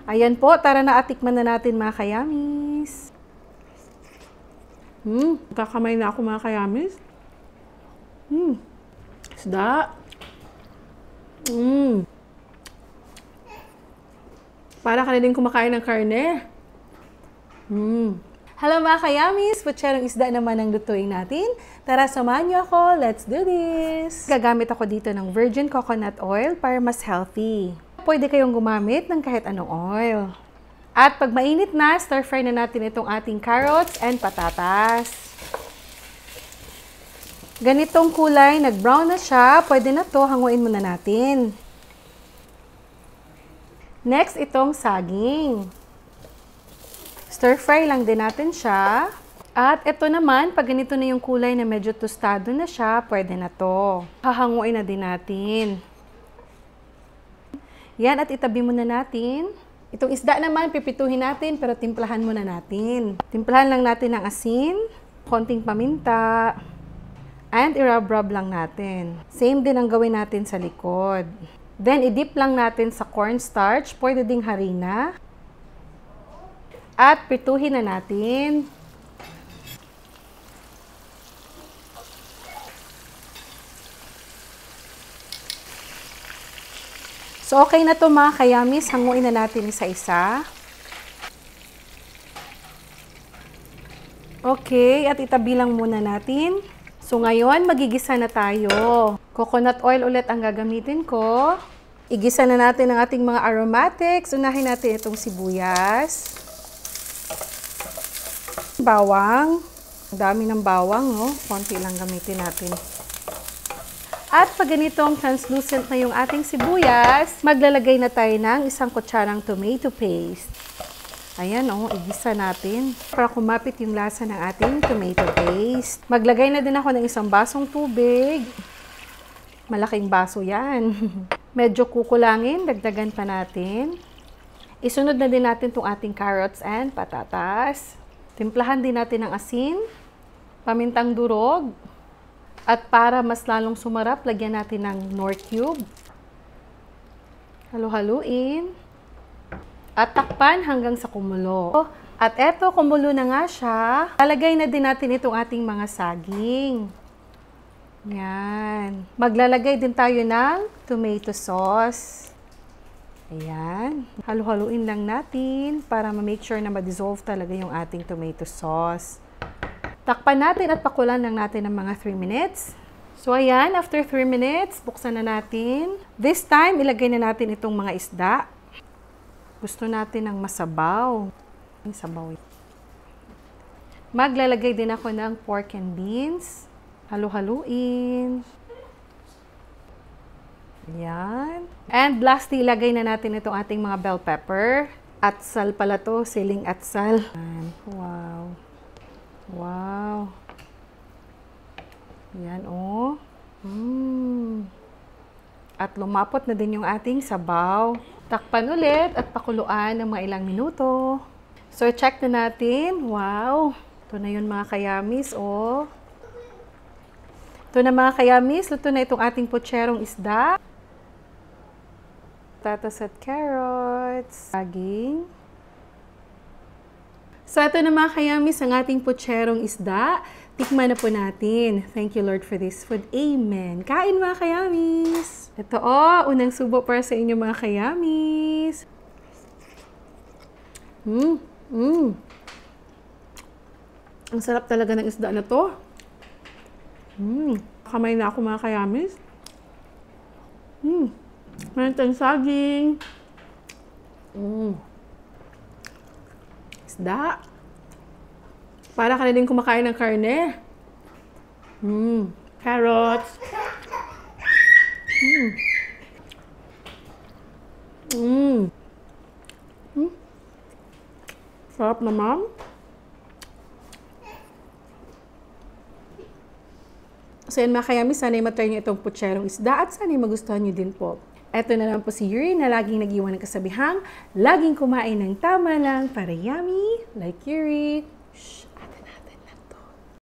Ayan po, tara na atikman na natin mga kayamis. Kakamay na ako mga kayamis. Isda. Para ka na din kumakain ng karne. Hello mga kayamis! Putserong isda naman ang lutuin natin. Tara, samahan niyo ako. Let's do this! Gagamit ako dito ng virgin coconut oil para mas healthy. Pwede kayong gumamit ng kahit anong oil. At pag mainit na, stir-fry na natin itong ating carrots and patatas. Ganitong kulay, nag-brown na siya. Pwede na to, hanguin muna natin. Next, itong saging. Stir-fry lang din natin siya. At ito naman, pag ganito na yung kulay na medyo tostado na siya, pwede na to. Hahanguin na din natin. Yan, at itabi muna natin. Itong isda naman, pipituhin natin, pero timplahan muna natin. Timplahan lang natin ng asin, konting paminta, and i-rub-rub lang natin. Same din ang gawin natin sa likod. Then, i-dip lang natin sa cornstarch, pwede ding harina. At pituhin na natin. So, okay na to mga kayamis. Hanguin na natin isa-isa. Okay, at itabi lang muna natin. So, ngayon, magigisa na tayo. Coconut oil ulit ang gagamitin ko. Igisa na natin ang ating mga aromatics. Unahin natin itong sibuyas. Bawang. Ang dami ng bawang, no? Konti lang gamitin natin. At pag ganitong translucent na yung ating sibuyas, maglalagay na tayo ng 1 kutsarang tomato paste. Ayan, igisa natin para kumapit yung lasa ng ating tomato paste. Maglagay na din ako ng 1 basong tubig. Malaking baso yan. Medyo kukulangin, dagdagan pa natin. Isunod na din natin itong ating carrots and patatas. Timplahan din natin ng asin, pamintang durog. At para mas lalong sumarap, lagyan natin ng Knorr cube. Halo-haluin. At takpan hanggang sa kumulo. At eto, kumulo na nga siya. Lalagay na din natin itong ating mga saging. Yan. Maglalagay din tayo ng tomato sauce. Ayan. Halo-haluin lang natin para ma-make sure na ma-dissolve talaga yung ating tomato sauce. Takpan natin at pakulan lang natin ng mga 3 minutes. So, ayan, after 3 minutes, buksan na natin. This time, ilagay na natin itong mga isda. Gusto natin ng masabaw. Sabaw. Maglalagay din ako ng pork and beans. Halo-haluin. Ayan. And lastly, ilagay na natin itong ating mga bell pepper. Atsal pala to, siling atsal. Ayan. Wow. Wow. Yan, At lumapot na din yung ating sabaw. Takpan ulit at pakuluan ng mga ilang minuto. So, check na natin. Wow. Ito na yun mga kayamis, Ito na mga kayamis. Luto na itong ating putserong isda. Patatas at carrots. Saging. So, ito na mga kayamis ang ating putserong isda. Tikman na po natin. Thank you, Lord, for this food. Amen. Kain mga kayamis. Ito unang subo para sa inyo mga kayamis. Ang sarap talaga ng isda na to. Kamay na ako mga kayamis. Meron tayong saging. Isda. Para ka na din kumakain ng karne. Carrots. Sarap naman. So yan mga kayamis, sana'y matry niyo itong putserong isda at sana'y magustuhan niyo din po. Eto na naman po si Yuri na laging nag-iwan ng kasabihang, laging kumain ng tama lang para yummy like Yuri. Shh.